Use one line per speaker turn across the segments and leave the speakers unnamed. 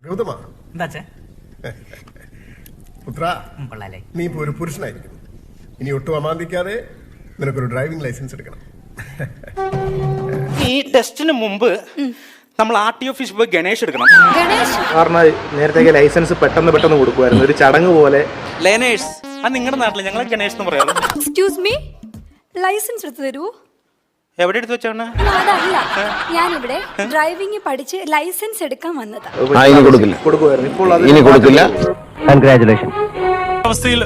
ഗൗതമ, പുത്ര, നീ ഇപ്പൊ ഒരു പുരുഷനായിരിക്കും. ഇനി ഒട്ടും അമാന്തിക്കാതെ നിനക്കൊരു ഡ്രൈവിംഗ് ലൈസൻസ് എടുക്കണം.
ഈ ടെസ്റ്റിന് മുമ്പ് നമ്മൾ RTO ഓഫീസിൽ പോയി ഗണേഷ് എടുക്കണം.
കാരണം നേരത്തെ ലൈസൻസ് പെട്ടെന്ന് കൊടുക്കുമായിരുന്നു, ഒരു ചടങ്ങ് പോലെ.
ലേനേഴ്സ്, അത് നിങ്ങളുടെ നാട്ടിൽ ഞങ്ങൾ ഗണേഷ് എന്ന് പറയാം.
എക്സ്ക്യൂസ് മീ, ലൈസൻസ് എടുത്തു തരൂ.
എവിടെ എടുത്ത് വെച്ചാണ്?
അതല്ല, ഞാനിവിടെ ഡ്രൈവിംഗ് പഠിച്ച് ലൈസൻസ് എടുക്കാൻ വന്നതാ.
കൊടുക്കുമായിരുന്നു, ഇപ്പോൾ
ഇനി കൊടുക്കില്ല.
കൺഗ്രാറ്റുലേഷൻ.
അവസ്ഥയിൽ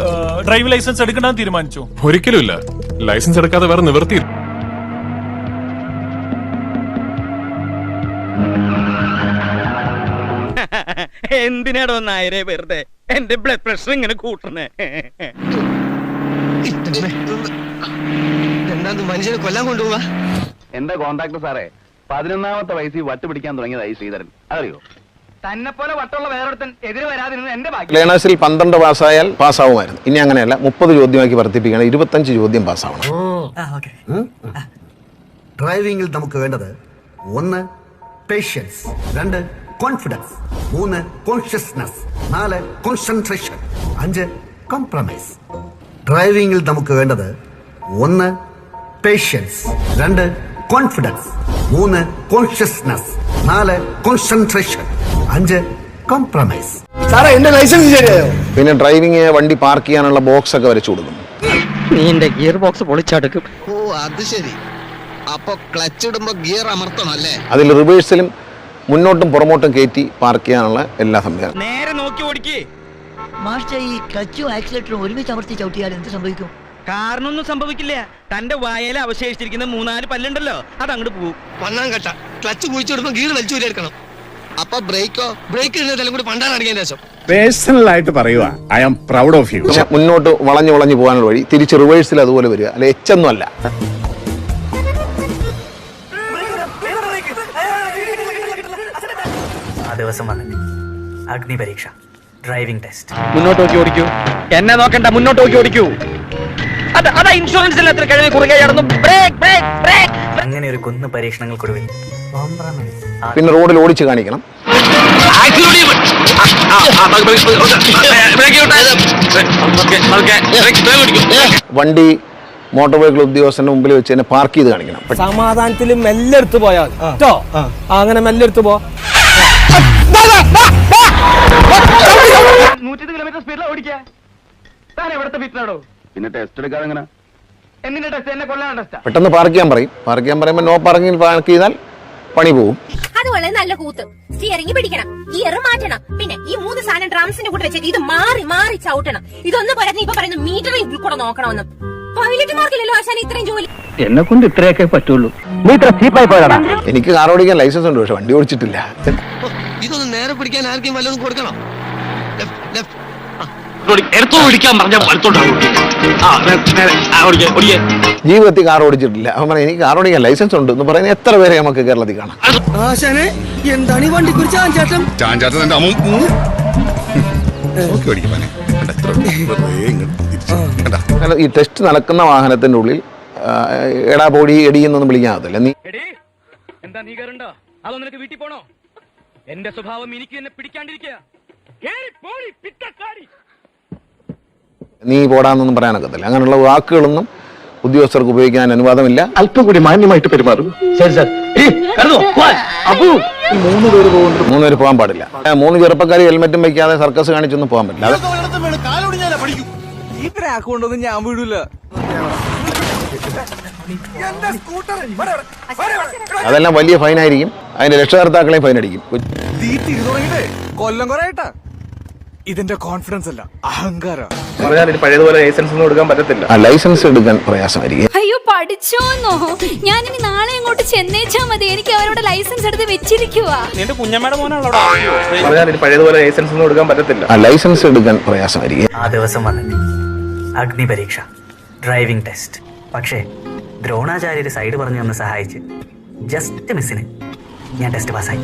ഡ്രൈവിംഗ് ലൈസൻസ് എടുക്കണമെന്ന് തീരുമാനിച്ചു? ഒരിക്കലും ഇല്ല. ലൈസൻസ് എടുക്കാതെ വേറെ നിവർത്തി.
എന്തിനാടോ നായരെ വെറുതെ എന്റെ ബ്ലഡ് പ്രഷർ ഇങ്ങനെ കൂട്ടണേ?
മനുഷ്യനെ കൊല്ലാൻ കൊണ്ടുപോവാ.
എന്റെ കോൺട്രാക്ടർ സാറേ 11ാമത്തെ വയസ്സിൽ വട്ട് പിടിക്കാൻ തുടങ്ങിയതായി ശ്രീധരൻ, അറിയോ?
തന്നെ പോലെ വട്ടുള്ള വേറൊരുത്തൻ എതിരെ വരാതിരുന്നത് എന്റെ ഭാഗ്യം.
ലേണേഴ്സിൽ 12 പാസ്സായാൽ പാസ്സാവുമായിരുന്നു. ഇനി അങ്ങനെയല്ല, 30 ചോദ്യമാക്കി വർദ്ധിപ്പിക്കണം. 25 ചോദ്യം പാസ്സാവണം.
ഡ്രൈവിംഗിൽ നമുക്ക് വേണ്ടത് 1 patience, 2 confidence, 3 consciousness, 4 concentration, 5 compromise. ഡ്രൈവിംഗിൽ നമുക്ക് വേണ്ടത് 1 patience, 2 confidence, 3 consciousness, 4 concentration, 5 compromise.
സാറേ, എന്റെ ലൈസൻസ് ശരിയായോ?
പിന്നെ ഡ്രൈവിംഗ് വണ്ടി പാർക്ക് ചെയ്യാനുള്ള ബോക്സ് ഒക്കെ വരച്ചു കൊടുക്കും.
നീ എന്റെ ഗിയർ ബോക്സ് പൊളിച്ചെടുക്കും.
ഓ, അത് ശരി. അപ്പൊ ക്ലച്ച് ഇടുമ്പോ ഗിയർ അമർത്തണം അല്ലേ?
അതിൽ റിവേഴ്സിലും മുന്നോട്ടും പുറമോട്ടും കയറ്റി പാർക്ക് ചെയ്യാനുള്ള എല്ലാ സംവിധാനം.
നേരെ നോക്കി ഓടിക്കേ.
മാസ്റ്റർ, ഈ ക്ലച്ചും ആക്സിലേറ്ററും ഒരുമിച്ച് അമർത്തി ചവിട്ടിയാൽ എന്ത് സംഭവിക്കും?
കാരണമൊന്നും സംഭവിക്കില്ല. തന്റെ വായല അവശേഷിച്ചിരിക്കുന്ന 3-4 പല്ലുണ്ടല്ലോ, അത് അങ്ങോട്ട് പോകും.
വന്നാൻ കട്ട ക്ലച്ച് കുഴിച്ചിടുമ്പോ ഗിയർ വലിച്ചു എടുക്കണം. അപ്പൊ ബ്രേക്ക് ഇടുന്നതെല്ലാം കൂടി പണ്ടാണ് ശേഷം.
പേഴ്സണൽ ആയിട്ട് പറയുക, I am proud of you.
മുന്നോട്ട് വളഞ്ഞു പോകാനുള്ള വഴി തിരിച്ച് റിവേഴ്സിൽ അതുപോലെ വരിക, അല്ലെ എച്ചൊന്നും അല്ല.
ആ ദിവസം വന്നിട്ട് അഗ്നി പരീക്ഷ, ഡ്രൈവിംഗ് ടെസ്റ്റ്.
മുന്നോട്ട് നോക്കി ഓടിക്കൂ. എന്നെ നോക്കണ്ട, മുന്നോട്ട് നോക്കി ഓടിക്കൂ. അതാ ഇൻഷുറൻസിൽ എത്ര കഴിഞ്ഞ കുറുകെ കടന്നു.
അങ്ങനെ ഒരു കുന്ന് പരീക്ഷണങ്ങൾക്കൊടുവിൽ
പിന്നെ റോഡിൽ ഓടിച്ച് കാണിക്കണം. വണ്ടി മോട്ടോർ വെഹിക്കിൾ ഉദ്യോഗസ്ഥന്റെ മുമ്പിൽ വെച്ച് തന്നെ പാർക്ക് ചെയ്ത് കാണിക്കണം.
സമാധാനത്തിൽ മെല്ലെടുത്ത് പോയാൽ അങ്ങനെ മെല്ലെടുത്ത് പോ.
120 കിലോമീറ്റർ സ്പീഡിലാണ് ഓടിക്കുക. താൻ എവിടത്തെ ഫിറ്റാണോ?
പിന്നെ ടെസ്റ്റ് എടുക്കാതെ എങ്ങനെ?
എന്തിന്റെ ടെസ്റ്റ്? എന്നെ കൊല്ലാൻ ടെസ്റ്റാ?
പെട്ടെന്ന് പാർക്ക് ചെയ്യാൻ പറയുമ്പോൾ നോ പാർക്കിംഗ് പാർക്ക് ചെയ്താൽ പണി പോകും.
അതുപോലെ നല്ല കൂത്ത്, സ്റ്റിയറിംഗ് പിടിക്കണം, ഗിയർ മാറ്റണം, പിന്നെ ഈ 3 സാധനം ഡ്രംസിന്റെ കൂടെ വെച്ചിട്ട് ഇത് മാറി ചവിട്ടണം. ഇതൊന്നും പോരാ, നീ ഇപ്പൊ പറയുന്ന മീറ്ററിൽ കൂടെ നോക്കണമെന്ന്. പൈലറ്റ് മാർക്കില്ലല്ലോ ആശാൻ ഇത്രയും ജോലി.
എന്നെ കൊണ്ട് ഇത്രയൊക്കെ പറ്റുള്ളൂ. നീ ഇത്ര ചീപ്പായി പോയതാ.
എനിക്ക് കാർ ഓടിക്കാൻ ലൈസൻസ് ഉണ്ട്, പക്ഷെ വണ്ടി ഓടിച്ചിട്ടില്ല.
ഇതൊന്ന് നേരെ പിടിക്കാൻ ആർക്കും വല്ലതും കൊടുക്കണം.
ജീവിതത്തിൽ കാർ ഓടിച്ചിട്ടില്ല. അവൻ പറഞ്ഞു എനിക്ക് കാർ ഓടിക്കാൻ ലൈസൻസ് ഉണ്ട് എന്ന് പറയുന്നത് എത്ര പേരെ നമുക്ക് കേരളത്തിൽ കാണാം.
എന്താണ് ഈ വണ്ടി കുറിച്ച്
ഈ ടെസ്റ്റ് നടക്കുന്ന വാഹനത്തിന്റെ ഉള്ളിൽ എടാ പോടി എടി എന്നൊന്നും വിളിക്കാത്തില്ല. നീ
എന്താ നീ കയറണ്ടോ? അതോ നിനക്ക് വീട്ടിൽ പോണോ? എന്റെ സ്വഭാവം എനിക്ക് എന്നെ പിടിക്കാണ്ടിരിക്കുക.
നീ പോടാന്നൊന്നും പറയാനൊക്കത്തില്ല. അങ്ങനെയുള്ള വാക്കുകളൊന്നും ഉദ്യോഗസ്ഥർക്ക് ഉപയോഗിക്കാൻ അനുവാദമില്ല.
അല്പം കൂടി മാന്യമായിട്ട് പെരുമാറും. ശരി സാർ.
3 പേര് പോകുന്നുണ്ട്, 3 പേര് പോകാൻ പാടില്ല. 3 ചെറുപ്പക്കാർ ഹെൽമെറ്റും വയ്ക്കാതെ സർക്കസ് കാണിച്ചൊന്നും പോകാൻ പറ്റില്ല.
കൊണ്ടൊന്നും ഞാൻ വീടില്ല.
അതെല്ലാം വലിയ ഫൈനായിരിക്കും. അതിന്റെ രക്ഷകർത്താക്കളെയും ഫൈൻ അടിക്കും.
കൊല്ലം കൊറേട്ടാ. ഇതിന്റെ കോൺഫിഡൻസ് അല്ല, അഹങ്കാരം.
പഴയതുപോലെ ലൈസൻസ് ഒന്നും എടുക്കാൻ പറ്റത്തില്ല.
ലൈസൻസ് എടുക്കാൻ പ്രയാസമായിരിക്കും.
അയ്യോ, പഠിച്ചോന്നോ? ഞാനിനി നാളെ അങ്ങോട്ട് ചെന്നേച്ചാ മതി. എനിക്ക് അവരോട് ലൈസൻസ് എടുത്ത് വെച്ചിരിക്കുവാ.
നിന്റെ കുഞ്ഞമ്മയുടെ മോനാണല്ലോ.
പഴയതുപോലെ ലൈസൻസ് ഒന്നും എടുക്കാൻ പറ്റത്തില്ല.
ലൈസൻസ് എടുക്കാൻ പ്രയാസമായിരിക്കും.
ആ ദിവസം വന്നിട്ട് അഗ്നി പരീക്ഷ, ഡ്രൈവിംഗ് ടെസ്റ്റ്. പക്ഷേ ദ്രോണാചാര്യര് സൈഡ് പറഞ്ഞു ഒന്ന് സഹായിച്ച് ജസ്റ്റ് മിസ്സിന് ഞാൻ ടെസ്റ്റ് പാസ്സായി.